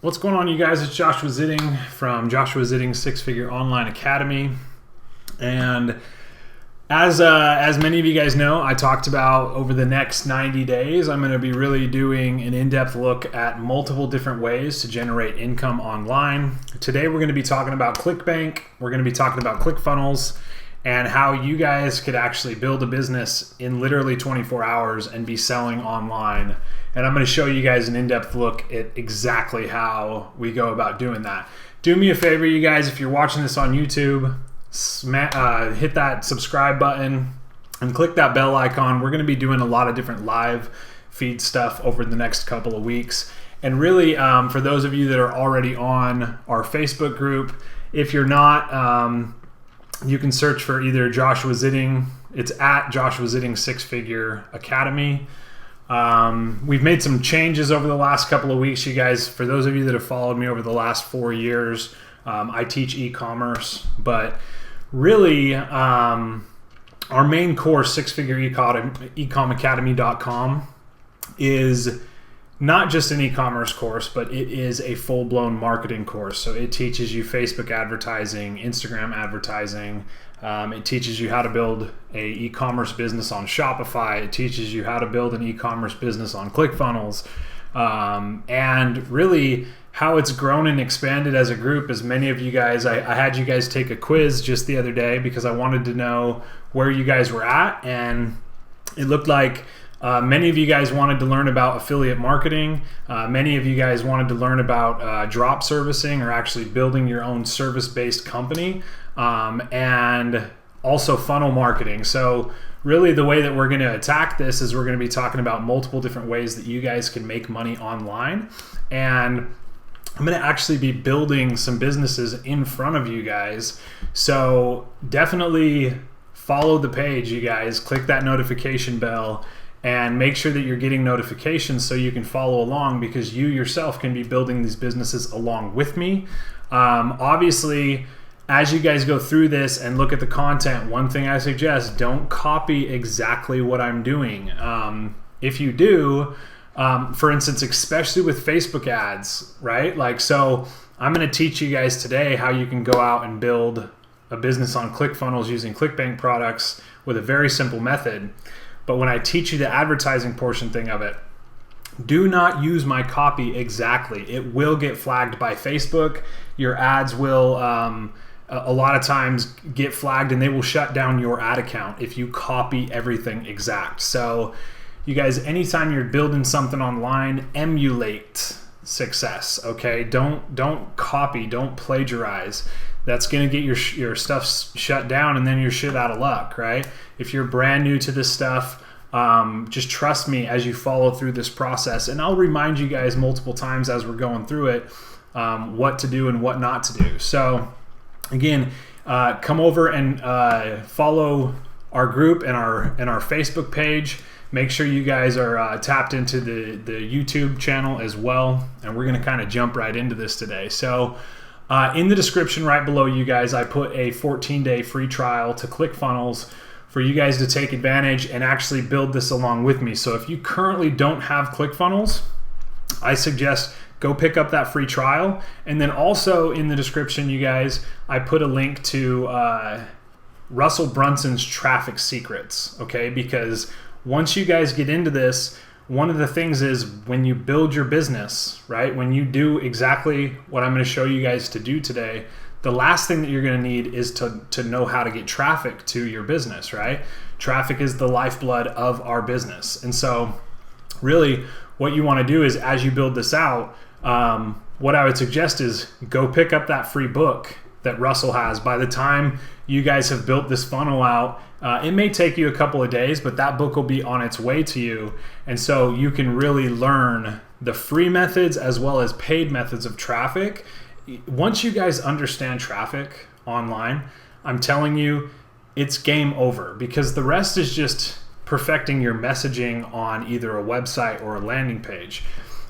What's going on, you guys? It's Joshua Zitting from Joshua Zitting Six Figure Online Academy. And as many of you guys know, I talked about over the next 90 days, I'm going to be really doing an in-depth look at multiple different ways to generate income online. Today, we're going to be talking about Clickbank. We're going to be talking about Clickfunnels and how you guys could actually build a business in literally 24 hours and be selling online. And I'm going to show you guys an in-depth look at exactly how we go about doing that. Do me a favor, you guys, if you're watching this on YouTube, hit that subscribe button and click that bell icon. We're going to be doing a lot of different live feed stuff over the next couple of weeks. And really, for those of you that are already on our Facebook group, if you're not, you can search for either Joshua Zitting. It's at Joshua Zitting Six Figure Academy. We've made some changes over the last couple of weeks, you guys. For those of you that have followed me over the last 4 years, I teach e-commerce, but really our main course, sixfigureecomacademy.com, is not just an e-commerce course, but it is a full-blown marketing course. So it teaches you Facebook advertising, Instagram advertising. It teaches you how to build a e-commerce business on Shopify. It teaches you how to build an e-commerce business on Clickfunnels. And really how it's grown and expanded as a group. As many of you guys, I had you guys take a quiz just the other day because I wanted to know where you guys were at. And it looked like many of you guys wanted to learn about affiliate marketing. Many of you guys wanted to learn about drop servicing, or actually building your own service-based company, and also funnel marketing. So really the way that we're going to attack this is we're going to be talking about multiple different ways that you guys can make money online. And I'm going to actually be building some businesses in front of you guys. So definitely follow the page, you guys. Click that notification bell and make sure that you're getting notifications so you can follow along, because you yourself can be building these businesses along with me. Obviously, as you guys go through this and look at the content, one thing I suggest, don't copy exactly what I'm doing. If you do, for instance, especially with Facebook ads, right? So I'm going to teach you guys today how you can go out and build a business on ClickFunnels using Clickbank products with a very simple method. But when I teach you the advertising portion thing of it, do not use my copy exactly. It will get flagged by Facebook. Your ads will a lot of times get flagged, and they will shut down your ad account if you copy everything exact. So you guys, anytime you're building something online, emulate success, okay? Don't copy, don't plagiarize. That's going to get your stuff shut down, and then you're shit out of luck, right? If you're brand new to this stuff, just trust me as you follow through this process. And I'll remind you guys multiple times as we're going through it, what to do and what not to do. So again, come over and follow our group and our Facebook page. Make sure you guys are tapped into the YouTube channel as well. And we're going to kind of jump right into this today. So in the description right below, you guys, I put a 14-day free trial to Clickfunnels for you guys to take advantage and actually build this along with me. So if you currently don't have Clickfunnels, I suggest go pick up that free trial. And then also in the description, you guys, I put a link to Russell Brunson's Traffic Secrets, okay? Because once you guys get into this, one of the things is when you build your business, right? When you do exactly what I'm going to show you guys to do today, the last thing that you're going to need is to know how to get traffic to your business, right? Traffic is the lifeblood of our business. And so really what you want to do is, as you build this out, what I would suggest is go pick up that free book that Russell has. By the time you guys have built this funnel out, it may take you a couple of days, but that book will be on its way to you. And so you can really learn the free methods as well as paid methods of traffic. Once you guys understand traffic online, I'm telling you, it's game over, because the rest is just perfecting your messaging on either a website or a landing page.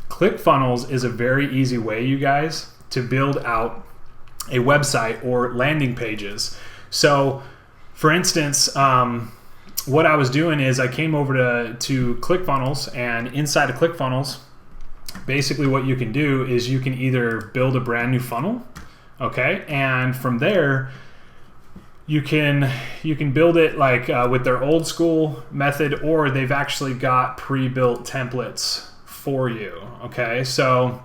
Clickfunnels is a very easy way, you guys, to build out a website or landing pages. So for instance, what I was doing is I came over to Clickfunnels, and inside of Clickfunnels, basically what you can do is you can either build a brand new funnel, okay, and from there you can build it like with their old school method, or they've actually got pre-built templates for you, okay? So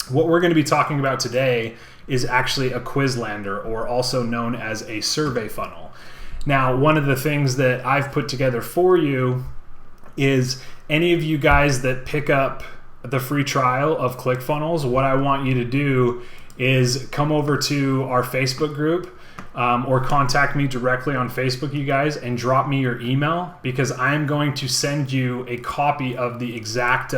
what we're going to be talking about today is actually a Quizlander, or also known as a survey funnel. Now, one of the things that I've put together for you is any of you guys that pick up the free trial of Clickfunnels, what I want you to do is come over to our Facebook group, or contact me directly on Facebook, you guys, and drop me your email, because I'm going to send you a copy of the exact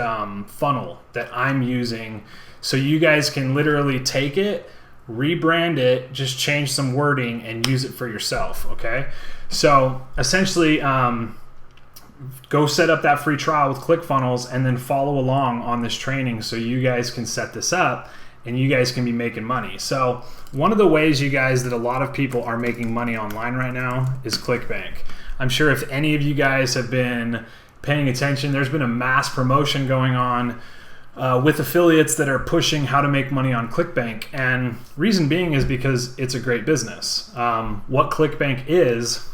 funnel that I'm using, so you guys can literally take it, rebrand it, just change some wording and use it for yourself, okay? So essentially, go set up that free trial with Clickfunnels and then follow along on this training so you guys can set this up and you guys can be making money. So one of the ways, you guys, that a lot of people are making money online right now is Clickbank. I'm sure if any of you guys have been paying attention, there's been a mass promotion going on with affiliates that are pushing how to make money on Clickbank. And reason being is because it's a great business. What Clickbank is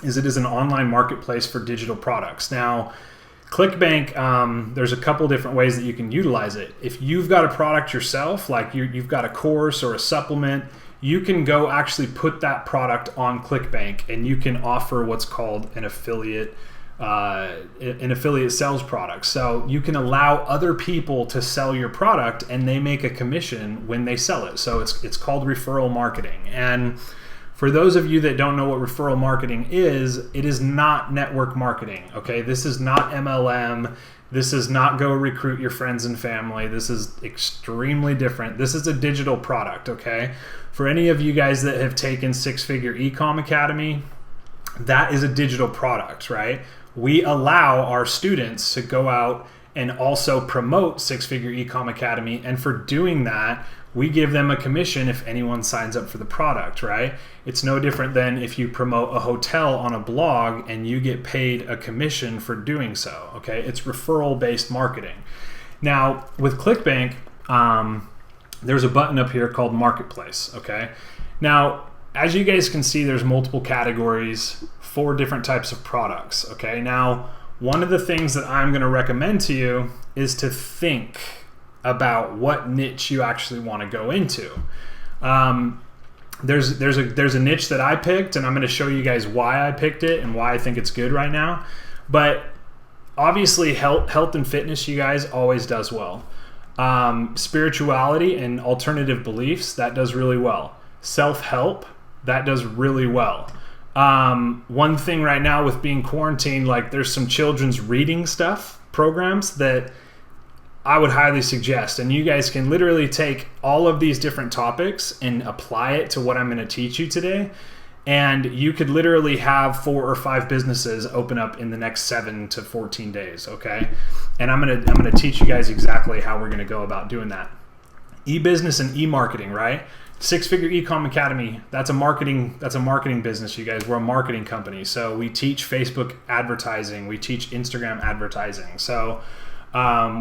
it is an online marketplace for digital products. Now, Clickbank, there's a couple different ways that you can utilize it. If you've got a product yourself, like you've got a course or a supplement, you can go actually put that product on Clickbank, and you can offer what's called an affiliate sales product. So you can allow other people to sell your product, and they make a commission when they sell it. So it's called referral marketing. And for those of you that don't know what referral marketing is, it is not network marketing, okay? This is not MLM. This is not go recruit your friends and family. This is extremely different. This is a digital product, okay? For any of you guys that have taken Six Figure Ecom Academy, that is a digital product, right? We allow our students to go out and also promote Six Figure Ecom Academy, and for doing that, we give them a commission if anyone signs up for the product, right? It's no different than if you promote a hotel on a blog and you get paid a commission for doing so, okay? It's referral-based marketing. Now, with Clickbank, there's a button up here called Marketplace, okay? Now, as you guys can see, there's multiple categories, 4 different types of products, okay? Now, one of the things that I'm gonna recommend to you is to think about what niche you actually want to go into. There's a niche that I picked, and I'm going to show you guys why I picked it and why I think it's good right now. But obviously, health and fitness, you guys, always does well. Spirituality and alternative beliefs, that does really well. Self-help, that does really well. One thing right now with being quarantined, like there's some children's reading programs that I would highly suggest, and you guys can literally take all of these different topics and apply it to what I'm going to teach you today, and you could literally have 4 or 5 businesses open up in the next 7 to 14 days, okay? And I'm going to teach you guys exactly how we're going to go about doing that. E-business and e-marketing, right? Six Figure Ecom Academy, that's a marketing business, you guys. We're a marketing company, so we teach Facebook advertising, we teach Instagram advertising, so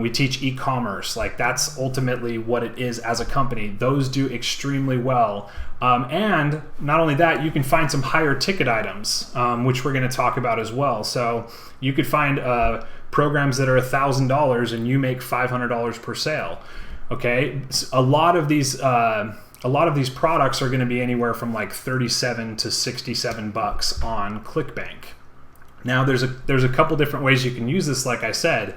we teach e-commerce. Like, that's ultimately what it is as a company. Those do extremely well. And not only that, you can find some higher ticket items, which we're going to talk about as well. So you could find programs that are $1,000 and you make $500 per sale. Okay, a lot of these products are going to be anywhere from like $37 to $67 on Clickbank. Now, there's a couple different ways you can use this. Like I said,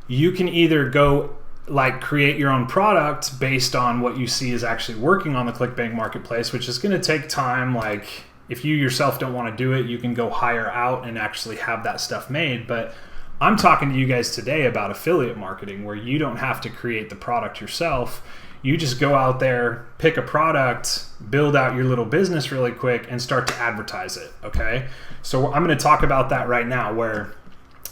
you can either go like create your own product based on what you see is actually working on the Clickbank marketplace, which is going to take time. Like, if you yourself don't want to do it, you can go hire out and actually have that stuff made. But I'm talking to you guys today about affiliate marketing, where you don't have to create the product yourself. You just go out there, pick a product, build out your little business really quick, and start to advertise it, okay? So I'm going to talk about that right now, where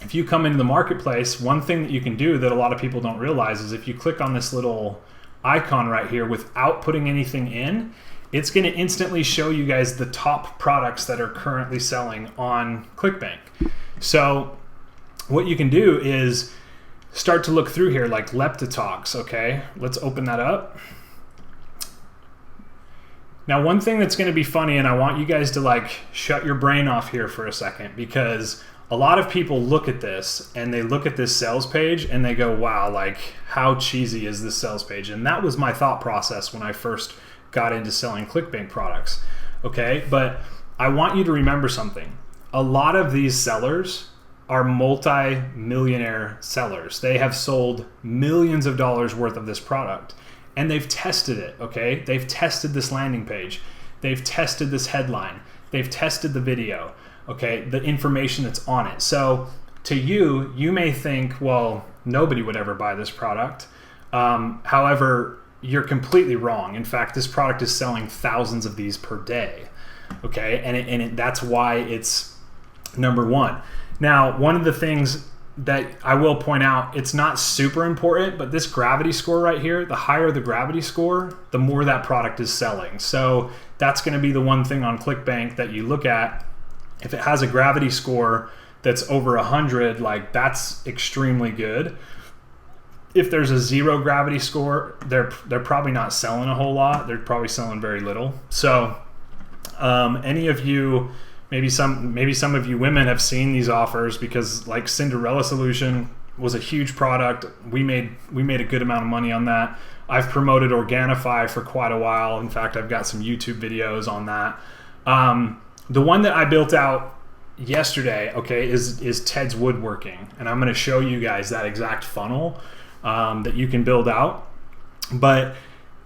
if you come into the marketplace, one thing that you can do that a lot of people don't realize is if you click on this little icon right here without putting anything in, it's going to instantly show you guys the top products that are currently selling on Clickbank. So what you can do is start to look through here, like Leptotalks, okay? Let's open that up. Now, one thing that's gonna be funny, and I want you guys to like shut your brain off here for a second, because a lot of people look at this and they look at this sales page and they go, wow, like how cheesy is this sales page? And that was my thought process when I first got into selling Clickbank products, okay? But I want you to remember something. A lot of these sellers are multi-millionaire sellers. They have sold millions of dollars worth of this product, and they've tested it, okay? They've tested this landing page. They've tested this headline. They've tested the video, okay? The information that's on it. So to you, you may think, well, nobody would ever buy this product. However, you're completely wrong. In fact, this product is selling thousands of these per day, okay? And that's why it's number one. Now, one of the things that I will point out, it's not super important, but this gravity score right here, the higher the gravity score, the more that product is selling. So that's going to be the one thing on Clickbank that you look at. If it has a gravity score that's over 100, like that's extremely good. If there's a 0 gravity score, they're probably not selling a whole lot. They're probably selling very little. So any of you, maybe some of you women have seen these offers, because like Cinderella Solution was a huge product. We made a good amount of money on that. I've promoted Organifi for quite a while. In fact, I've got some YouTube videos on that. The one that I built out yesterday, okay, is Ted's Woodworking, and I'm going to show you guys that exact funnel that you can build out. But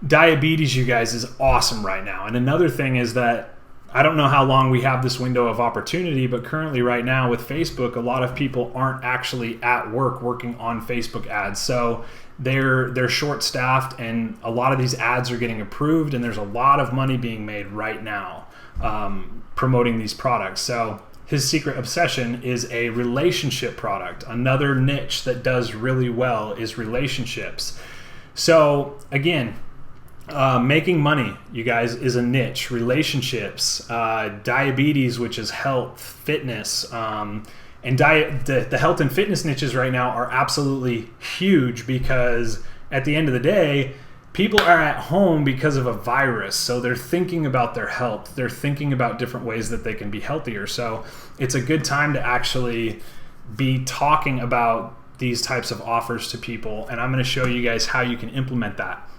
diabetes, you guys, is awesome right now. And another thing is that I don't know how long we have this window of opportunity, but currently right now with Facebook, a lot of people aren't actually at work working on Facebook ads. So they're short-staffed, and a lot of these ads are getting approved, and there's a lot of money being made right now promoting these products. So his secret obsession is a relationship product. Another niche that does really well is relationships. So again, making money, you guys, is a niche. Relationships, diabetes, which is health, fitness, and the health and fitness niches right now are absolutely huge, because at the end of the day, people are at home because of a virus. So they're thinking about their health. They're thinking about different ways that they can be healthier. So it's a good time to actually be talking about these types of offers to people. And I'm going to show you guys how you can implement that.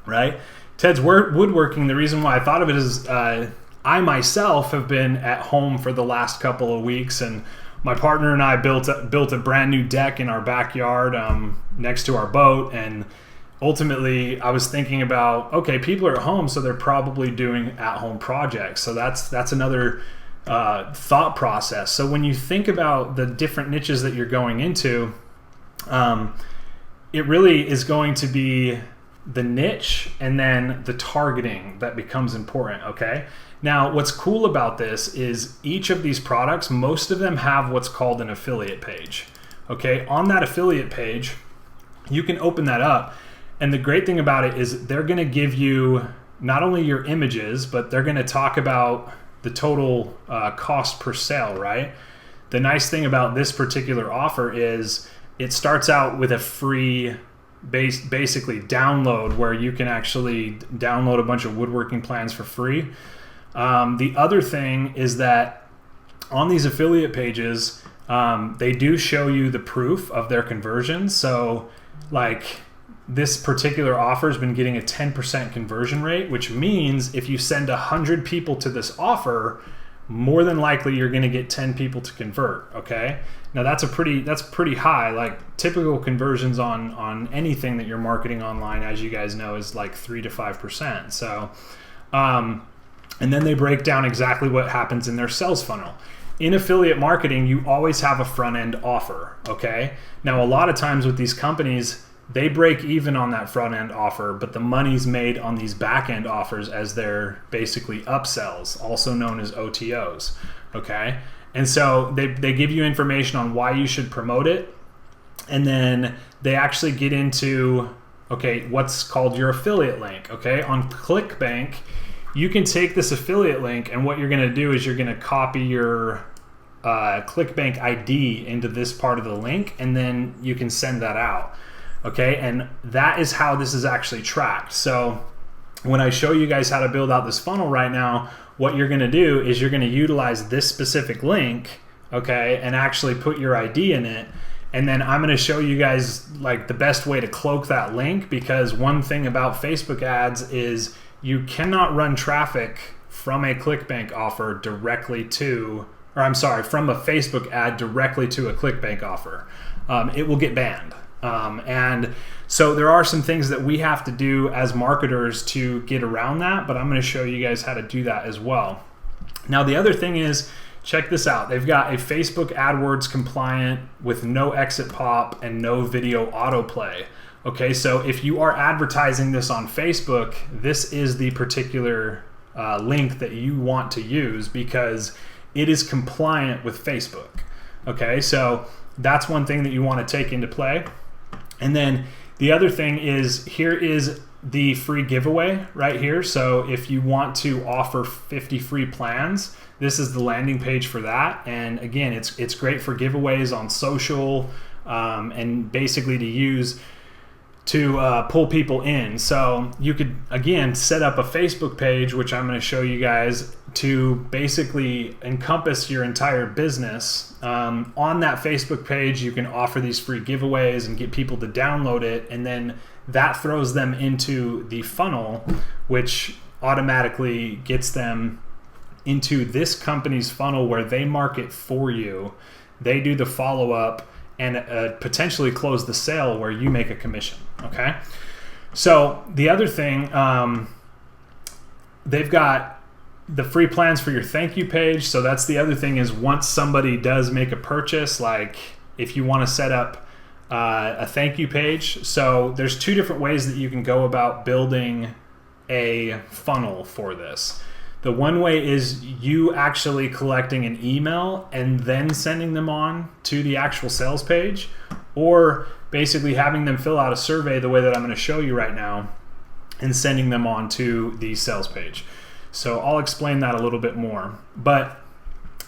Right? Ted's Woodworking, the reason why I thought of it is I myself have been at home for the last couple of weeks, and my partner and I built a brand new deck in our backyard next to our boat. And ultimately, I was thinking about, okay, people are at home, so they're probably doing at-home projects. So that's another thought process. So when you think about the different niches that you're going into, it really is going to be the niche and then the targeting that becomes important, okay? Now, what's cool about this is each of these products, most of them have what's called an affiliate page, okay? On that affiliate page, you can open that up, and the great thing about it is they're gonna give you not only your images, but they're gonna talk about the total cost per sale, right? The nice thing about this particular offer is it starts out with a free basically download, where you can actually download a bunch of woodworking plans for free. The other thing is that on these affiliate pages, they do show you the proof of their conversions. So like this particular offer has been getting a 10% conversion rate, which means if you send 100 people to this offer, more than likely you're going to get 10 people to convert, okay? Now that's pretty high. Like typical conversions on anything that you're marketing online, as you guys know, is like 3 to 5%. So, and then they break down exactly what happens in their sales funnel. In affiliate marketing, you always have a front end offer, okay? Now a lot of times with these companies, they break even on that front end offer, but the money's made on these back end offers as they're basically upsells, also known as OTOs, okay? And so they give you information on why you should promote it, and then they actually get into, okay, what's called your affiliate link, okay? On Clickbank, you can take this affiliate link, and what you're gonna do is you're gonna copy your Clickbank ID into this part of the link, and then you can send that out. Okay, and that is how this is actually tracked. So when I show you guys how to build out this funnel right now, what you're going to do is you're going to utilize this specific link, okay, and actually put your ID in it. And then I'm going to show you guys like the best way to cloak that link, because one thing about Facebook ads is you cannot run traffic from a Clickbank offer directly to, or I'm sorry, from a Facebook ad directly to a Clickbank offer. It will get banned. And so there are some things that we have to do as marketers to get around that, but I'm going to show you guys how to do that as well. Now, the other thing is, check this out. They've got a Facebook AdWords compliant with no exit pop and no video autoplay. Okay, so if you are advertising this on Facebook, this is the particular link that you want to use because it is compliant with Facebook. Okay, so that's one thing that you want to take into play. And then the other thing is, here is the free giveaway right here. So if you want to offer 50 free plans, this is the landing page for that. And again, it's great for giveaways on social and basically to use to pull people in. So you could, again, set up a Facebook page, which I'm going to show you guys, to basically encompass your entire business. On that Facebook page, you can offer these free giveaways and get people to download it, and then that throws them into the funnel, which automatically gets them into this company's funnel where they market for you. They do the follow-up and potentially close the sale where you make a commission, okay? So the other thing, they've got the free plans for your thank you page. So that's the other thing, is once somebody does make a purchase, like if you want to set up a thank you page. So there's two different ways that you can go about building a funnel for this. The one way is you actually collecting an email and then sending them on to the actual sales page, or basically having them fill out a survey the way that I'm going to show you right now and sending them on to the sales page. So I'll explain that a little bit more, but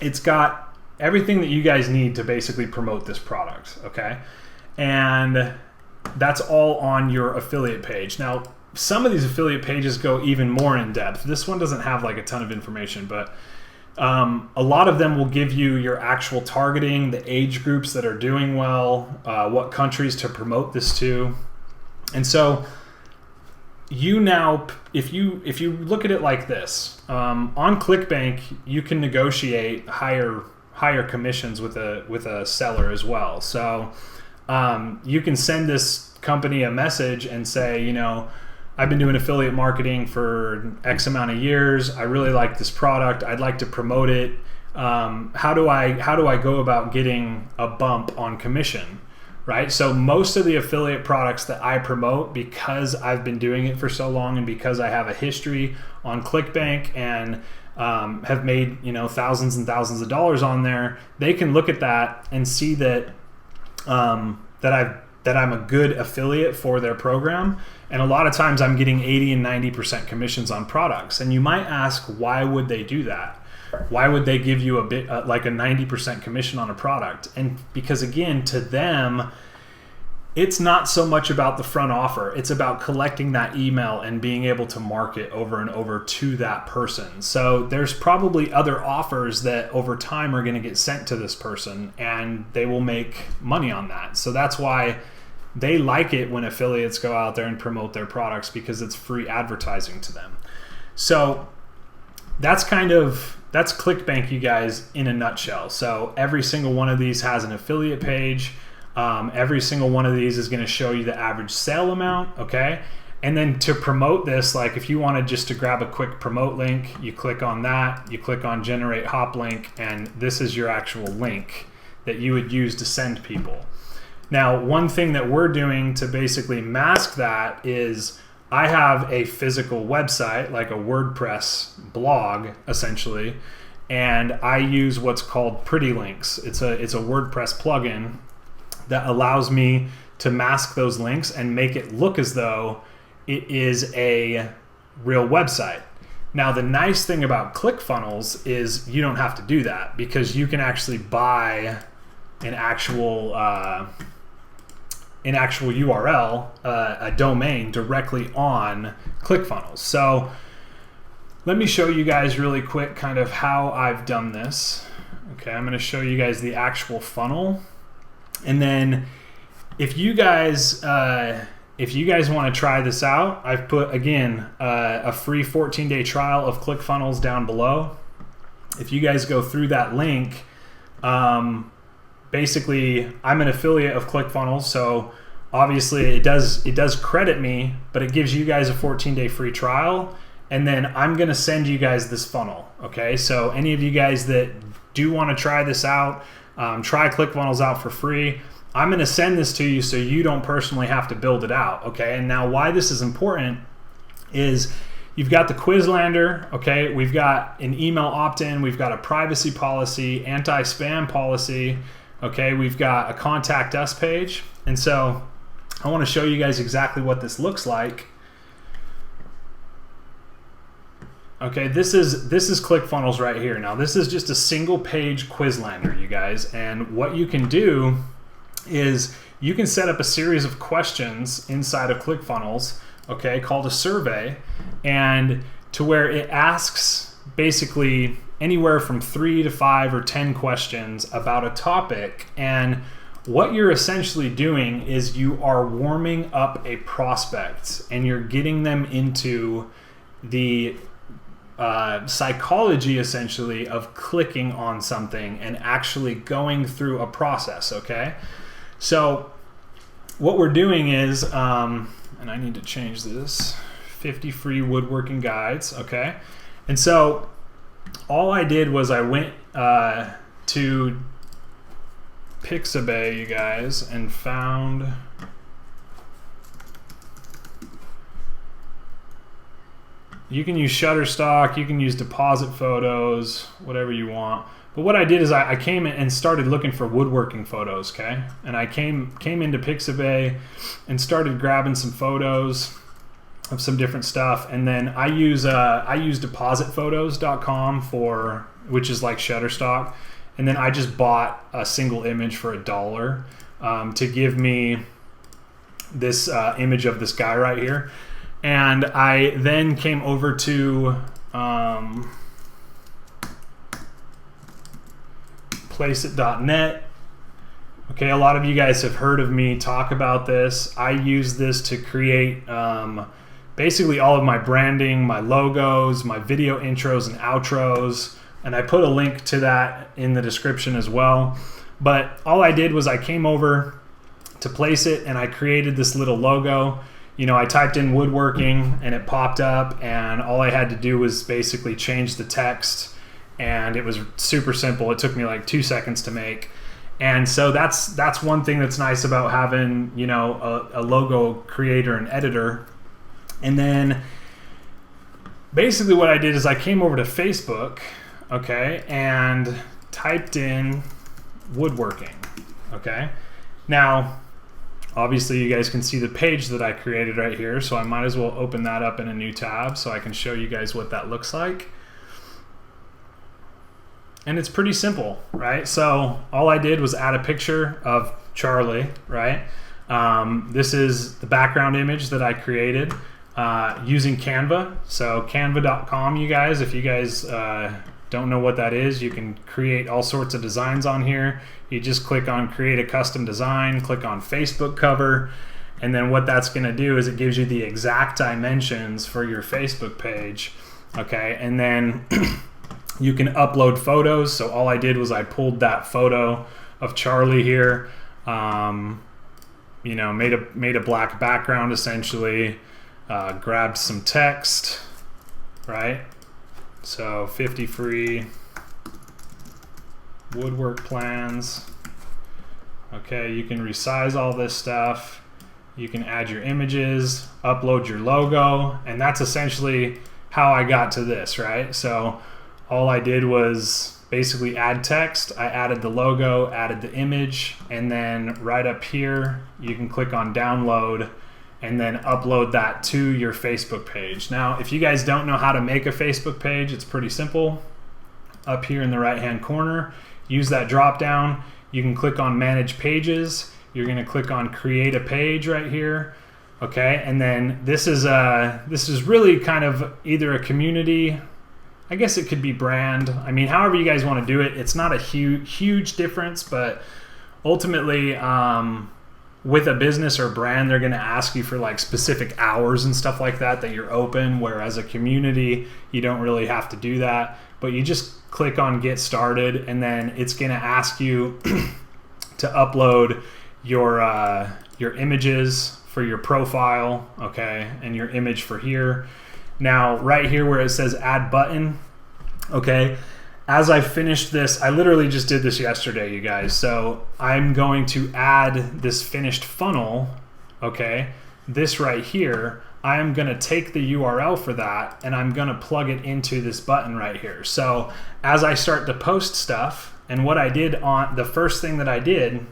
it's got everything that you guys need to basically promote this product, okay? And that's all on your affiliate page. Now, some of these affiliate pages go even more in depth. This one doesn't have like a ton of information, but a lot of them will give you your actual targeting, the age groups that are doing well, what countries to promote this to. And so you now, if you look at it like this, on Clickbank, you can negotiate higher commissions with a seller as well. So you can send this company a message and say, you know, I've been doing affiliate marketing for X amount of years. I really like this product. I'd like to promote it. How do I go about getting a bump on commission, right? So most of the affiliate products that I promote, because I've been doing it for so long and because I have a history on Clickbank and have made, you know, thousands and thousands of dollars on there, they can look at that and see that that I'm a good affiliate for their program. And a lot of times I'm getting 80 and 90% commissions on products. And you might ask, why would they do that? Why would they give you a bit like a 90% commission on a product? And because again, to them, it's not so much about the front offer. It's about collecting that email and being able to market over and over to that person. So there's probably other offers that over time are going to get sent to this person and they will make money on that. So that's why they like it when affiliates go out there and promote their products, because it's free advertising to them. So that's Clickbank, you guys, in a nutshell. So every single one of these has an affiliate page. Every single one of these is going to show you the average sale amount, okay? And then to promote this, like if you wanted just to grab a quick promote link, you click on that, you click on generate hop link, and this is your actual link that you would use to send people. Now, one thing that we're doing to basically mask that is I have a physical website, like a WordPress blog, essentially, and I use what's called Pretty Links. It's a WordPress plugin that allows me to mask those links and make it look as though it is a real website. Now, the nice thing about ClickFunnels is you don't have to do that, because you can actually buy an actual URL, a domain directly on ClickFunnels. So let me show you guys really quick kind of how I've done this. Okay, I'm going to show you guys the actual funnel, and then if you guys want to try this out, I've put, again, a free 14-day trial of ClickFunnels down below. If you guys go through that link, basically I'm an affiliate of ClickFunnels, so obviously it does credit me, but it gives you guys a 14-day free trial, and then I'm going to send you guys this funnel. Okay, so any of you guys that do want to try this out, try ClickFunnels out for free. I'm going to send this to you so you don't personally have to build it out. Okay, and now why this is important is you've got the Quizlander. Okay, we've got an email opt-in, we've got a privacy policy, anti-spam policy. Okay, we've got a contact us page, and so I want to show you guys exactly what this looks like. Okay, this is ClickFunnels right here. Now this is just a single page Quizlander, you guys, and what you can do is you can set up a series of questions inside of ClickFunnels, okay, called a survey, and to where it asks basically anywhere from 3 to 5 or 10 questions about a topic. And what you're essentially doing is you are warming up a prospect, and you're getting them into the psychology essentially of clicking on something and actually going through a process. Okay, so what we're doing is, and I need to change this, 50 free woodworking guides. Okay, and so all I did was I went to Pixabay, you guys, and found you can use Shutterstock, you can use deposit photos, whatever you want. But what I did is I came in and started looking for woodworking photos, okay? And I came into Pixabay and started grabbing some photos of some different stuff. And then I use depositphotos.com for, which is like Shutterstock. And then I just bought a single image for $1 to give me this image of this guy right here. And I then came over to placeit.net. Okay, a lot of you guys have heard of me talk about this. I use this to create basically all of my branding, my logos, my video intros and outros, and I put a link to that in the description as well. But all I did was I came over to Placeit and I created this little logo. You know, I typed in woodworking and it popped up, and all I had to do was basically change the text, and it was super simple. It took me like 2 seconds to make. And so that's one thing that's nice about having, you know, a logo creator and editor. And then basically what I did is I came over to Facebook, okay, and typed in woodworking, okay. Now, obviously you guys can see the page that I created right here, so I might as well open that up in a new tab so I can show you guys what that looks like. And it's pretty simple, right? So all I did was add a picture of Charlie, right? This is the background image that I created using Canva. So canva.com, you guys, if you guys don't know what that is, you can create all sorts of designs on here. You just click on create a custom design, click on Facebook cover, and then what that's going to do is it gives you the exact dimensions for your Facebook page, okay? And then you can upload photos. So all I did was I pulled that photo of Charlie here, you know, made a black background essentially, grabbed some text, right? So 50 free woodwork plans. Okay, you can resize all this stuff. You can add your images, upload your logo, and that's essentially how I got to this, right? So all I did was basically add text. I added the logo, added the image, and then right up here you can click on download, and then upload that to your Facebook page. Now, if you guys don't know how to make a Facebook page, it's pretty simple. Up here in the right-hand corner, use that drop down. You can click on Manage Pages. You're gonna click on Create a Page right here. Okay, and then this is really kind of either a community, I guess it could be brand. I mean, however you guys want to do it. It's not a huge difference, but ultimately, with a business or brand, they're going to ask you for like specific hours and stuff like that you're open. Whereas a community, you don't really have to do that. But you just click on Get Started, and then it's going to ask you to upload your images for your profile, okay, and your image for here. Now, right here where it says Add Button, okay, as I finished this, I literally just did this yesterday, you guys. So I'm going to add this finished funnel, okay, this right here. I am gonna take the URL for that and I'm gonna plug it into this button right here. So as I start to post stuff, and what I did on the first thing that I did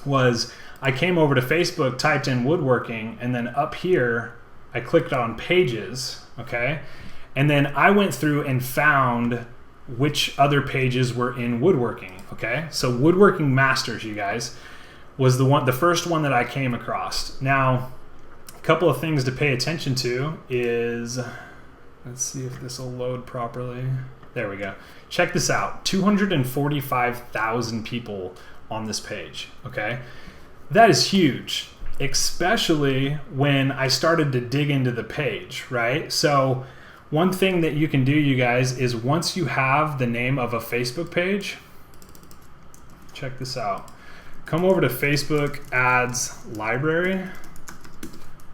was I came over to Facebook, typed in woodworking, and then up here, I clicked on pages, okay? And then I went through and found which other pages were in woodworking, okay? So Woodworking Masters, you guys, was the first one that I came across. Now, a couple of things to pay attention to is, let's see if this will load properly. There we go. Check this out, 245,000 people on this page, okay? That is huge, especially when I started to dig into the page, right? So one thing that you can do, you guys, is once you have the name of a Facebook page, check this out. Come over to Facebook Ads Library,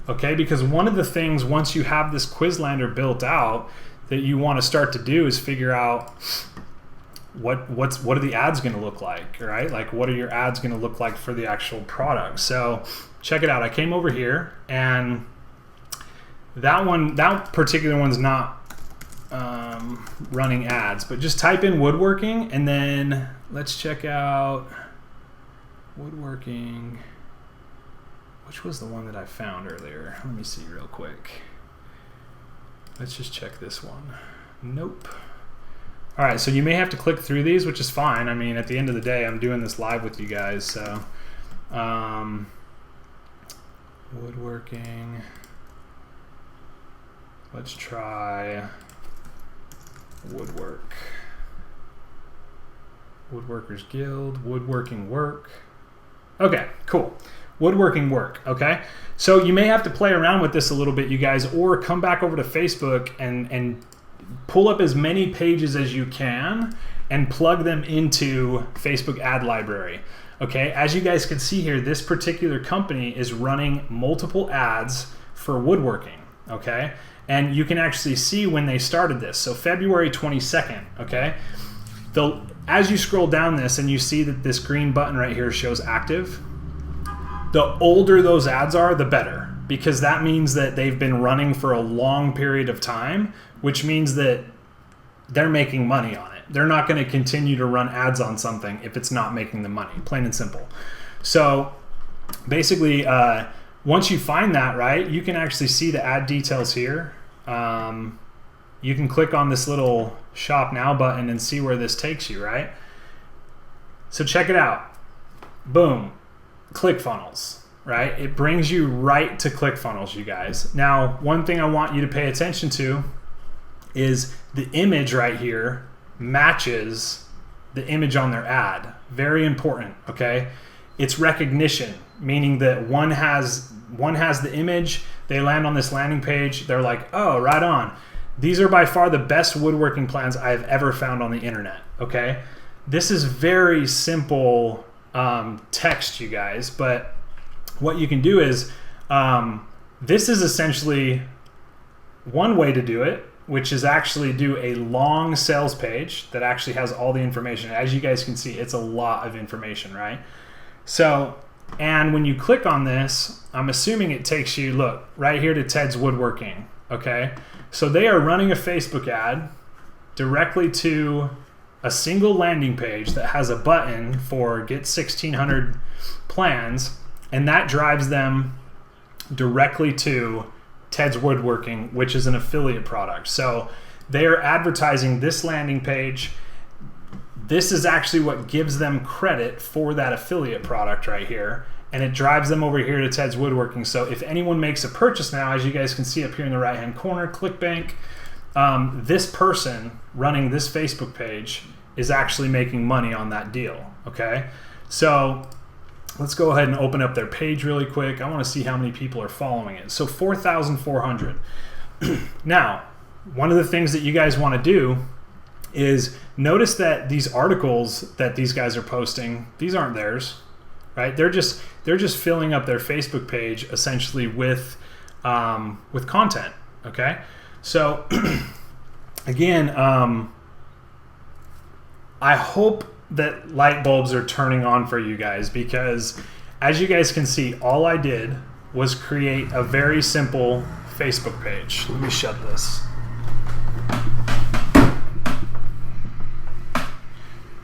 okay? Because one of the things, once you have this Quizlander built out, that you want to start to do is figure out what are the ads going to look like, right? Like, what are your ads going to look like for the actual product? So check it out. I came over here, and that particular one's not running ads, but just type in woodworking, and then let's check out woodworking. Which was the one that I found earlier? Let me see real quick. Let's just check this one. Nope. All right, so you may have to click through these, which is fine. I mean, at the end of the day, I'm doing this live with you guys, so woodworking. Let's try woodwork. Woodworkers Guild, woodworking work. Okay, cool. Woodworking work, okay? So you may have to play around with this a little bit, you guys, or come back over to Facebook and pull up as many pages as you can and plug them into Facebook ad library. Okay, as you guys can see here, this particular company is running multiple ads for woodworking, okay? And you can actually see when they started this. So February 22nd, okay? As you scroll down this and you see that this green button right here shows active, the older those ads are, the better, because that means that they've been running for a long period of time, which means that they're making money on it. They're not going to continue to run ads on something if it's not making them money, plain and simple. So basically, once you find that, right, you can actually see the ad details here. You can click on this little Shop Now button and see where this takes you, right? So check it out. Boom. Clickfunnels, right? It brings you right to Clickfunnels, you guys. Now, one thing I want you to pay attention to is the image right here matches the image on their ad. Very important, okay? It's recognition, meaning that one has the image, they land on this landing page, they're like, oh, right on. These are by far the best woodworking plans I've ever found on the internet, okay? This is very simple text, you guys, but what you can do is, this is essentially one way to do it, which is actually do a long sales page that actually has all the information. As you guys can see, it's a lot of information, right? So, and when you click on this, I'm assuming it takes you, look, right here to Ted's Woodworking, okay? So they are running a Facebook ad directly to a single landing page that has a button for get 1,600 plans, and that drives them directly to Ted's Woodworking, which is an affiliate product. So they are advertising this landing page. This is actually what gives them credit for that affiliate product right here. And it drives them over here to Ted's Woodworking. So if anyone makes a purchase now, as you guys can see up here in the right-hand corner, Clickbank, this person running this Facebook page is actually making money on that deal, okay? So let's go ahead and open up their page really quick. I want to see how many people are following it. So 4,400. Now, one of the things that you guys want to do is notice that these articles that these guys are posting, these aren't theirs, right? They're just filling up their Facebook page essentially with content, okay? So again, I hope that light bulbs are turning on for you guys, because as you guys can see, all I did was create a very simple Facebook page. Let me shut this.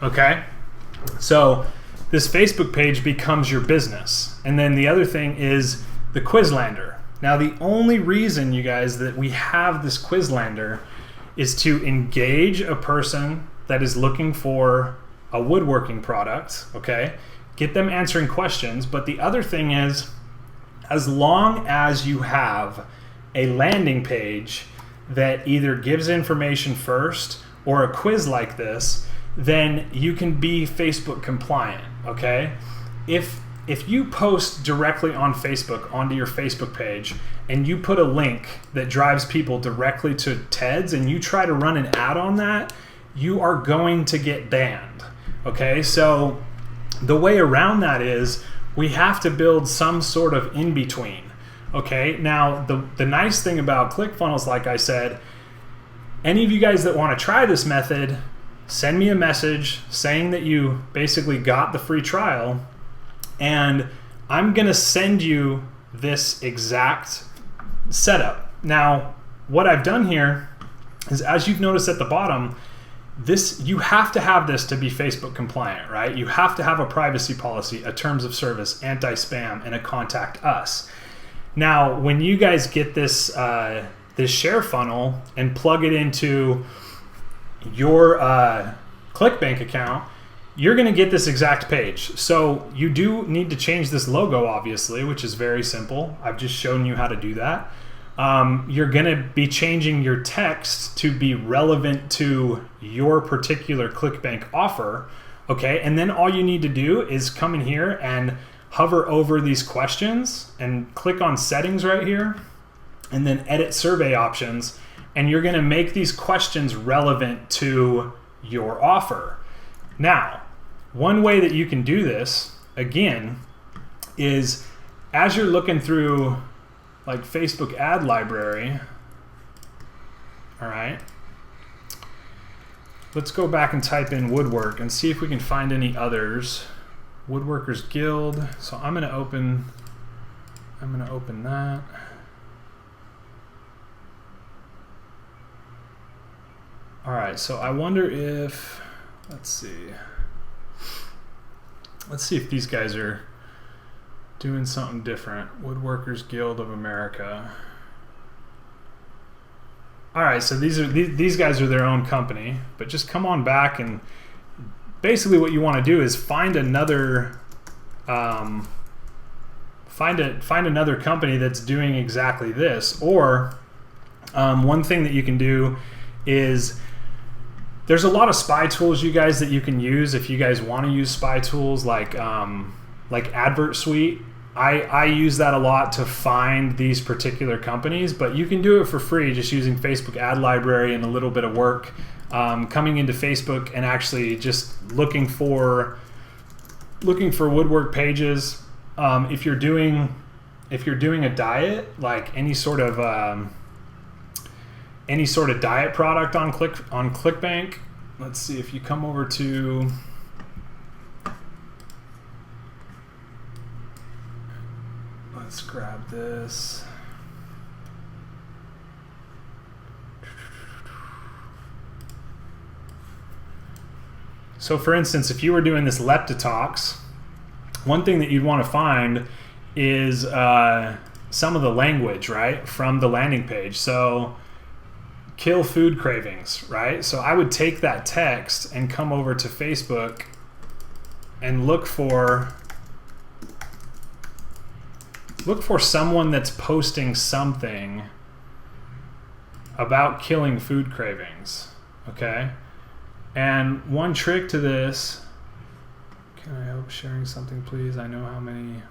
Okay, so this Facebook page becomes your business. And then the other thing is the Quizlander. Now, the only reason, you guys, that we have this Quizlander is to engage a person that is looking for a woodworking product, okay? Get them answering questions. But the other thing is, as long as you have a landing page that either gives information first or a quiz like this, then you can be Facebook compliant, okay? If you post directly on Facebook onto your Facebook page and you put a link that drives people directly to Ted's and you try to run an ad on that, you are going to get banned, okay? So the way around that is we have to build some sort of in-between, okay? Now, the nice thing about Clickfunnels, like I said, any of you guys that want to try this method, send me a message saying that you basically got the free trial, and I'm going to send you this exact setup. Now, what I've done here is, as you've noticed at the bottom, you have to have this to be Facebook compliant, right? You have to have a privacy policy, a terms of service, anti-spam, and a contact us. Now, when you guys get this share funnel and plug it into your Clickbank account, you're going to get this exact page. So you do need to change this logo, obviously, which is very simple. I've just shown you how to do that. You're going to be changing your text to be relevant to your particular Clickbank offer, okay? And then all you need to do is come in here and hover over these questions and click on settings right here, and then edit survey options. And you're going to make these questions relevant to your offer. Now, one way that you can do this, again, is as you're looking through like Facebook ad library, all right, let's go back and type in woodwork and see if we can find any others. Woodworkers Guild. So I'm going to open that. All right, so I wonder if, let's see if these guys are doing something different. Woodworkers Guild of America. All right, so these guys are their own company, but just come on back, and basically what you want to do is find another find another company that's doing exactly this. Or one thing that you can do is, there's a lot of spy tools, you guys, that you can use if you guys want to use spy tools like Advert Suite. I use that a lot to find these particular companies, but you can do it for free just using Facebook Ad Library and a little bit of work, coming into Facebook and actually just looking for woodwork pages. If you're doing a diet, like any sort of diet product on Clickbank. Let's see, if you come over to, let's grab this. So for instance, if you were doing this leptotox, one thing that you'd want to find is some of the language, right, from the landing page. So kill food cravings, right? So I would take that text and come over to Facebook and look for someone that's posting something about killing food cravings, okay? And one trick to this, can I help sharing something, please? I know how many.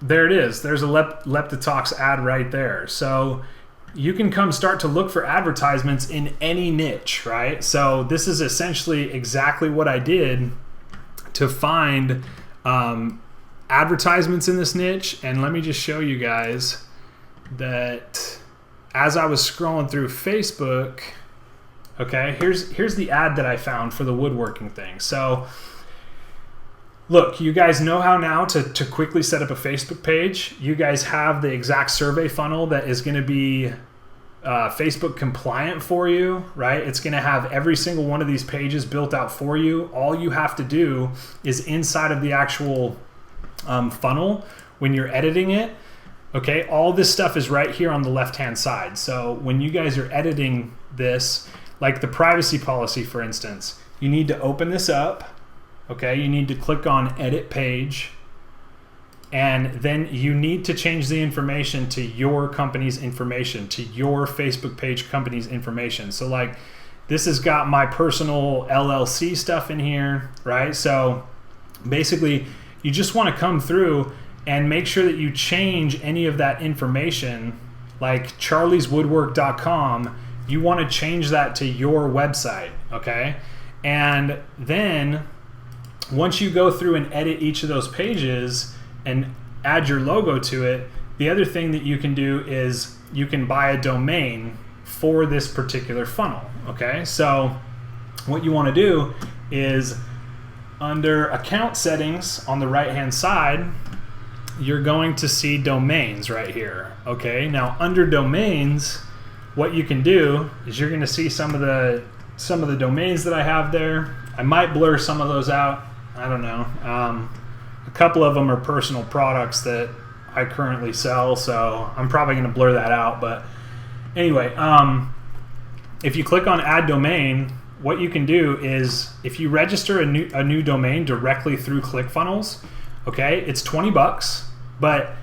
There it is. There's a Leptotox ad right there. So you can come start to look for advertisements in any niche, right? So this is essentially exactly what I did to find advertisements in this niche. And let me just show you guys that as I was scrolling through Facebook, okay, here's the ad that I found for the woodworking thing. So look, you guys know how now to quickly set up a Facebook page. You guys have the exact survey funnel that is going to be Facebook compliant for you, right? It's going to have every single one of these pages built out for you. All you have to do is inside of the actual funnel when you're editing it, okay, all this stuff is right here on the left-hand side. So when you guys are editing this, like the privacy policy, for instance, you need to open this up, okay? You need to click on Edit Page, and then you need to change the information to your company's information, to your Facebook page company's information. So like this has got my personal LLC stuff in here, right? So basically you just want to come through and make sure that you change any of that information, like charlieswoodwork.com, you want to change that to your website, okay? And then once you go through and edit each of those pages and add your logo to it, the other thing that you can do is you can buy a domain for this particular funnel, okay? So what you want to do is under account settings on the right hand side, you're going to see domains right here, okay? Now under domains, what you can do is you're going to see some of the domains that I have there. I might blur some of those out, I don't know. A couple of them are personal products that I currently sell, so I'm probably going to blur that out. But anyway, if you click on Add Domain, what you can do is if you register a new domain directly through Clickfunnels, okay, it's $20, but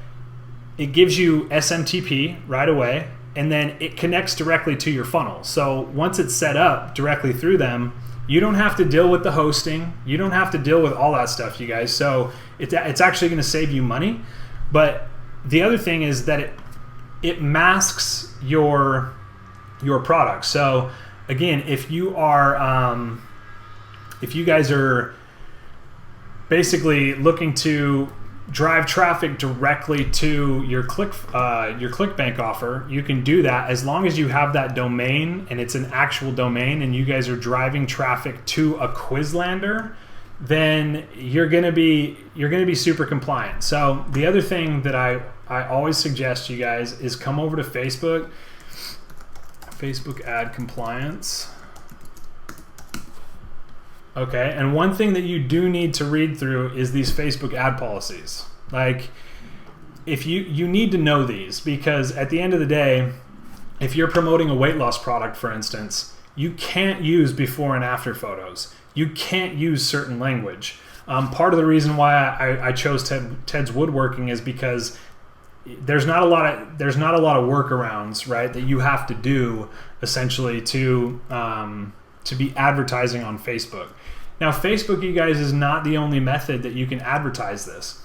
it gives you SMTP right away, and then it connects directly to your funnel. So once it's set up directly through them, you don't have to deal with the hosting. You don't have to deal with all that stuff, you guys. So it's actually going to save you money. But the other thing is that it masks your product. So again, if you guys are basically looking to drive traffic directly to your Clickbank offer, you can do that as long as you have that domain and it's an actual domain and you guys are driving traffic to a Quizlander, then you're gonna be super compliant. So the other thing that I always suggest you guys is come over to Facebook ad compliance. Okay, and one thing that you do need to read through is these Facebook ad policies. Like, if you need to know these, because at the end of the day, if you're promoting a weight loss product, for instance, you can't use before and after photos. You can't use certain language. Part of the reason why I chose Ted's Woodworking is because there's not a lot of workarounds, right, that you have to do essentially to be advertising on Facebook. Now, Facebook, you guys, is not the only method that you can advertise this.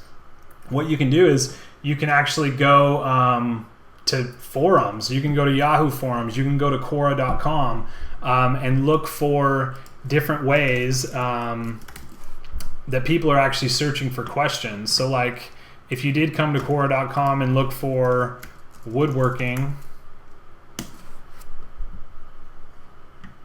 What you can do is you can actually go to forums. You can go to Yahoo forums. You can go to Quora.com and look for different ways that people are actually searching for questions. So like if you did come to Quora.com and look for woodworking,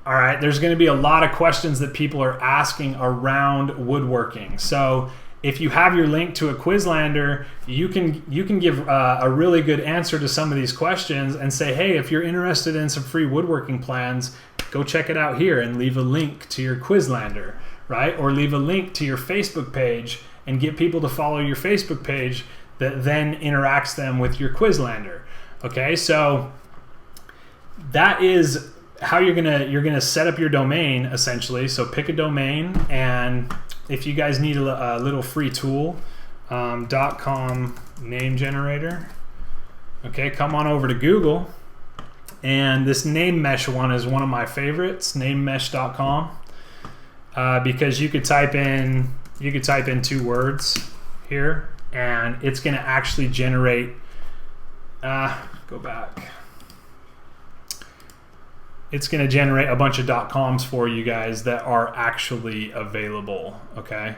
all right, there's going to be a lot of questions that people are asking around woodworking. So if you have your link to a Quizlander, you can give a really good answer to some of these questions and say, hey, if you're interested in some free woodworking plans, go check it out here, and leave a link to your Quizlander, right? Or leave a link to your Facebook page and get people to follow your Facebook page that then interacts them with your Quizlander. Okay, so that is how you're gonna set up your domain essentially. So pick a domain, and if you guys need a little free tool, .com name generator. Okay, come on over to Google, and this name mesh one is one of my favorites, namemesh.com, because you could type in 2 words here, and it's going to actually generate. Go back. It's going to generate a bunch of .coms for you guys that are actually available. Okay.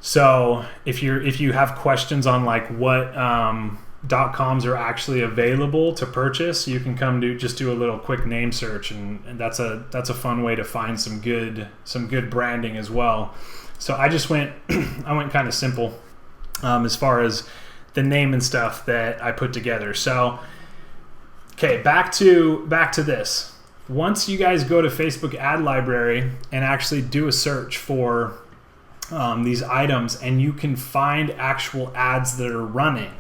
So if you have questions on like what .coms are actually available to purchase, you can come just do a little quick name search, and that's a fun way to find some good branding as well. So I just went kind of simple as far as the name and stuff that I put together. So okay, back to this. Once you guys go to Facebook ad library and actually do a search for these items, and you can find actual ads that are running.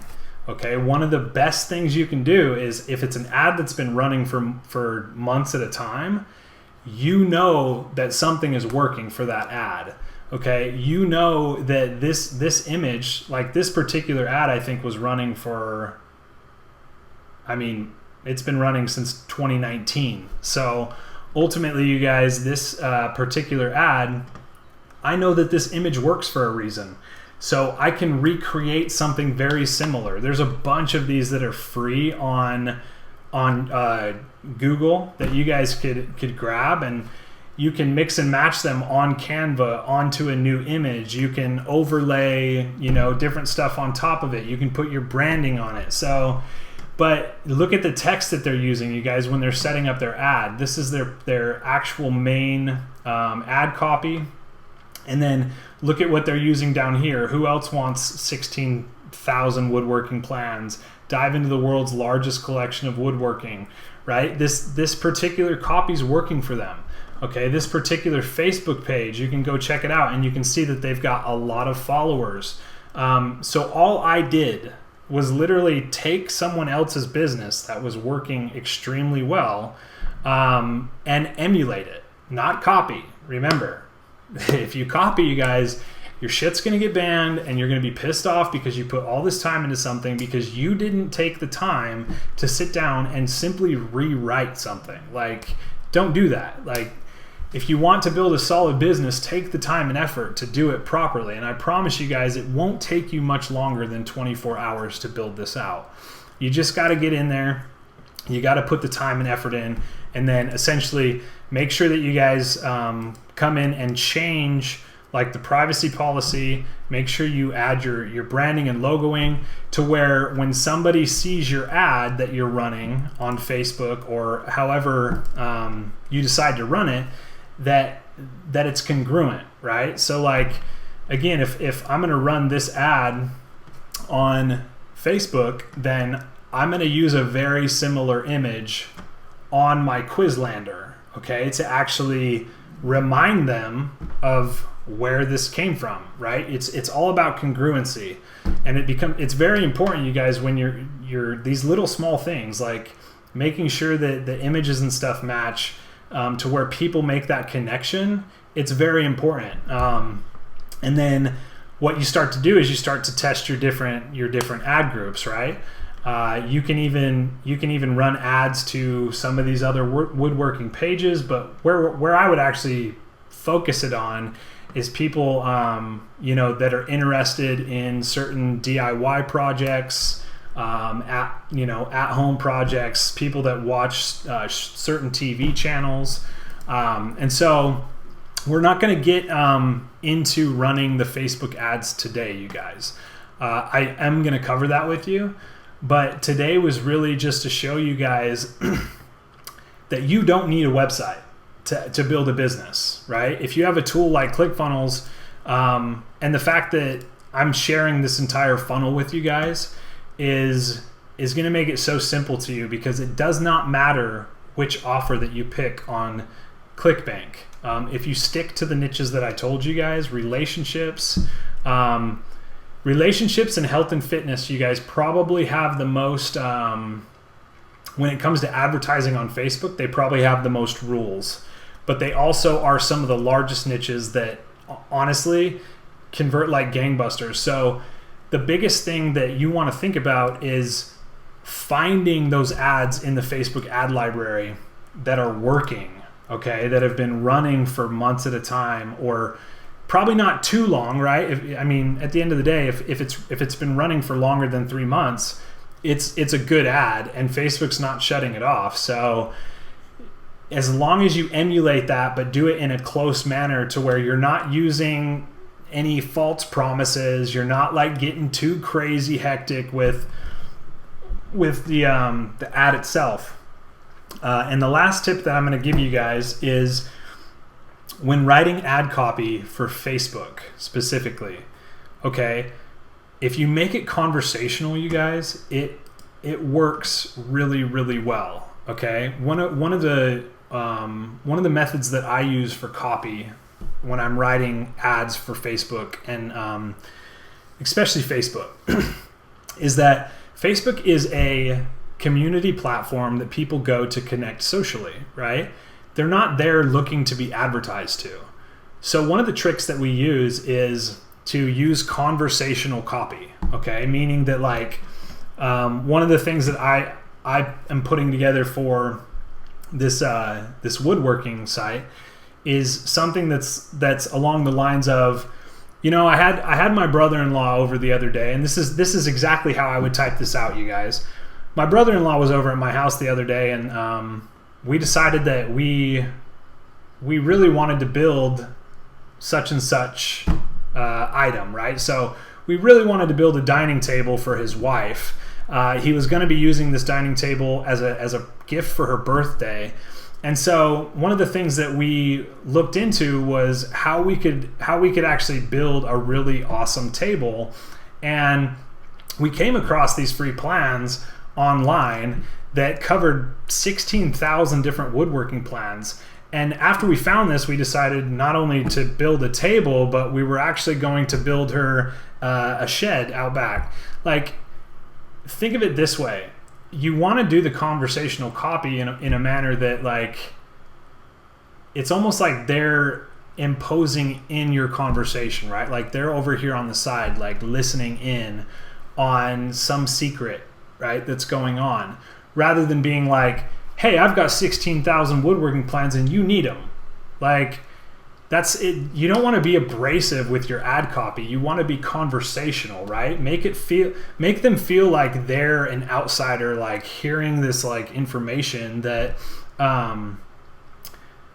Okay, one of the best things you can do is, if it's an ad that's been running for months at a time, you know that something is working for that ad. Okay, you know that this image, like this particular ad, I think was running for, it's been running since 2019. So ultimately, you guys, this particular ad, I know that this image works for a reason. So I can recreate something very similar. There's a bunch of these that are free on Google that you guys could grab, and you can mix and match them on Canva onto a new image. You can overlay, different stuff on top of it. You can put your branding on it. So, but look at the text that they're using, you guys, when they're setting up their ad. This is their actual main ad copy. And then look at what they're using down here. Who else wants 16,000 woodworking plans? Dive into the world's largest collection of woodworking, right? This particular copy is working for them. Okay, this particular Facebook page, you can go check it out, and you can see that they've got a lot of followers. So all I did was literally take someone else's business that was working extremely well and emulate it, not copy. Remember, if you copy, you guys, your shit's going to get banned, and you're going to be pissed off because you put all this time into something because you didn't take the time to sit down and simply rewrite something. Like, don't do that. Like, if you want to build a solid business, take the time and effort to do it properly. And I promise you guys, it won't take you much longer than 24 hours to build this out. You just got to get in there. You got to put the time and effort in, and then essentially make sure that you guys come in and change like the privacy policy. Make sure you add your branding and logoing to where when somebody sees your ad that you're running on Facebook or however you decide to run it, that it's congruent, right? So like, again, if I'm going to run this ad on Facebook, then I'm going to use a very similar image on my Quizlander, okay, to actually remind them of where this came from, right? It's all about congruency, and it's very important, you guys, when you're these little small things, like making sure that the images and stuff match to where people make that connection. It's very important. And then what you start to do is you start to test your different ad groups, right? You can even run ads to some of these other woodworking pages, but where I would actually focus it on is people that are interested in certain DIY projects, at home projects, people that watch certain TV channels, and so we're not going to get into running the Facebook ads today, you guys. I am going to cover that with you. But today was really just to show you guys that you don't need a website to build a business, right? If you have a tool like Clickfunnels, and the fact that I'm sharing this entire funnel with you guys is going to make it so simple to you, because it does not matter which offer that you pick on Clickbank. If you stick to the niches that I told you guys, relationships, Relationships and health and fitness, you guys probably have the most, when it comes to advertising on Facebook, they probably have the most rules. But they also are some of the largest niches that honestly convert like gangbusters. So the biggest thing that you want to think about is finding those ads in the Facebook ad library that are working, okay, that have been running for months at a time, or probably not too long, right? At the end of the day, if it's been running for longer than 3 months, it's a good ad, and Facebook's not shutting it off. So as long as you emulate that, but do it in a close manner to where you're not using any false promises, you're not like getting too crazy hectic with the ad itself. And the last tip that I'm going to give you guys is when writing ad copy for Facebook specifically, okay, if you make it conversational, you guys, it works really, really well. Okay, one of the methods that I use for copy when I'm writing ads for Facebook, and especially Facebook, is that Facebook is a community platform that people go to connect socially, right? They're not there looking to be advertised to. So one of the tricks that we use is to use conversational copy, okay? Meaning that like one of the things that I am putting together for this woodworking site is something that's along the lines of, I had my brother-in-law over the other day, and this is exactly how I would type this out, you guys. My brother-in-law was over at my house the other day, and we decided that we really wanted to build such and such item, right? So we really wanted to build a dining table for his wife. He was going to be using this dining table as a gift for her birthday. And so one of the things that we looked into was how we could actually build a really awesome table. And we came across these free plans online that covered 16,000 different woodworking plans. And after we found this, we decided not only to build a table, but we were actually going to build her a shed out back. Like, think of it this way. You want to do the conversational copy in a manner that, like, it's almost like they're imposing in your conversation, right? Like they're over here on the side, like listening in on some secret, right, that's going on, rather than being like, hey, I've got 16,000 woodworking plans and you need them. Like, that's it. You don't want to be abrasive with your ad copy. You want to be conversational, right? Make them feel like they're an outsider, like hearing this like information that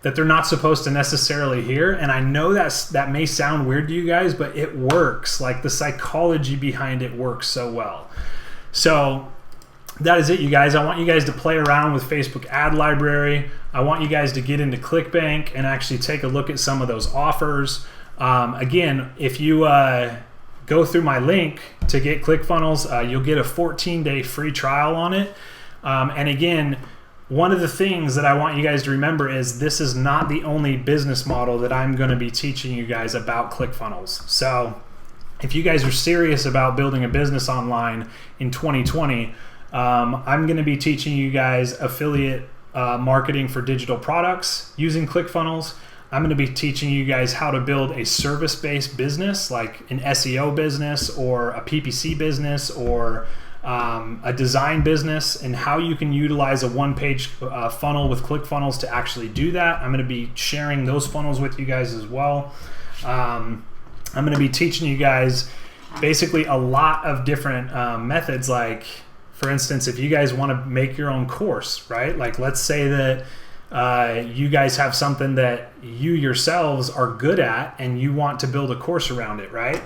that they're not supposed to necessarily hear. And I know that may sound weird to you guys, but it works. Like the psychology behind it works so well. So that is it, you guys. I want you guys to play around with Facebook ad library. I want you guys to get into Clickbank and actually take a look at some of those offers. Again, if you go through my link to get Clickfunnels, you'll get a 14-day free trial on it. And again, one of the things that I want you guys to remember is this is not the only business model that I'm going to be teaching you guys about Clickfunnels. So if you guys are serious about building a business online in 2020, I'm going to be teaching you guys affiliate marketing for digital products using Clickfunnels. I'm going to be teaching you guys how to build a service-based business, like an SEO business or a PPC business or a design business, and how you can utilize a one-page funnel with Clickfunnels to actually do that. I'm going to be sharing those funnels with you guys as well. I'm going to be teaching you guys basically a lot of different methods. Like, for instance, if you guys want to make your own course, right? Like, let's say that you guys have something that you yourselves are good at and you want to build a course around it, right?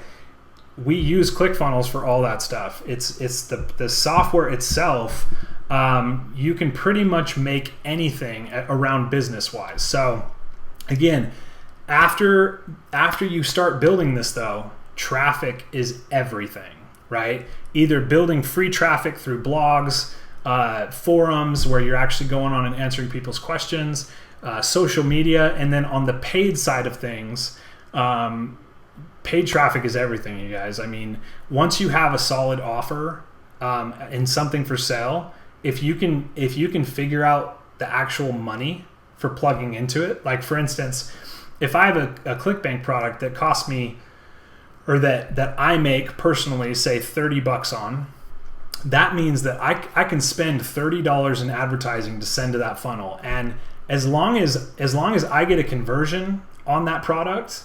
We use Clickfunnels for all that stuff. It's the software itself. You can pretty much make anything around business-wise. So again, after you start building this though, traffic is everything, right? Either building free traffic through blogs, forums where you're actually going on and answering people's questions, social media, and then on the paid side of things, paid traffic is everything, you guys. I mean, once you have a solid offer and something for sale, if you can figure out the actual money for plugging into it, like for instance, if I have a Clickbank product that costs me, or that I make personally, say $30 on, that means that I can spend $30 in advertising to send to that funnel. And as long as I get a conversion on that product,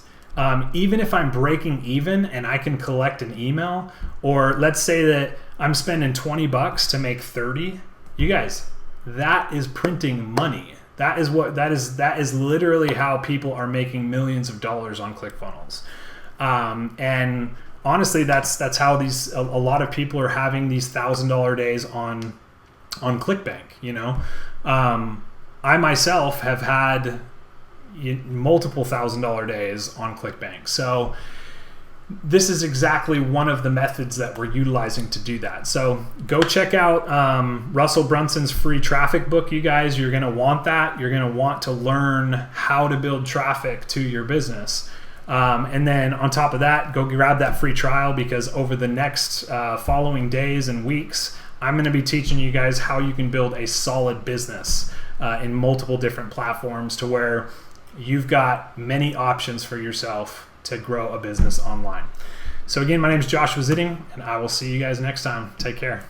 even if I'm breaking even and I can collect an email, or let's say that I'm spending $20 to make 30, you guys, that is printing money. That is literally how people are making millions of dollars on ClickFunnels. And honestly, that's how a lot of people are having these $1,000 days on Clickbank. I myself have had multiple $1,000 days on Clickbank. So this is exactly one of the methods that we're utilizing to do that. So go check out Russell Brunson's free traffic book, you guys. You're going to want that. You're going to want to learn how to build traffic to your business. And then on top of that, go grab that free trial, because over the next following days and weeks, I'm going to be teaching you guys how you can build a solid business in multiple different platforms, to where you've got many options for yourself to grow a business online. So again, my name is Joshua Zitting, and I will see you guys next time. Take care.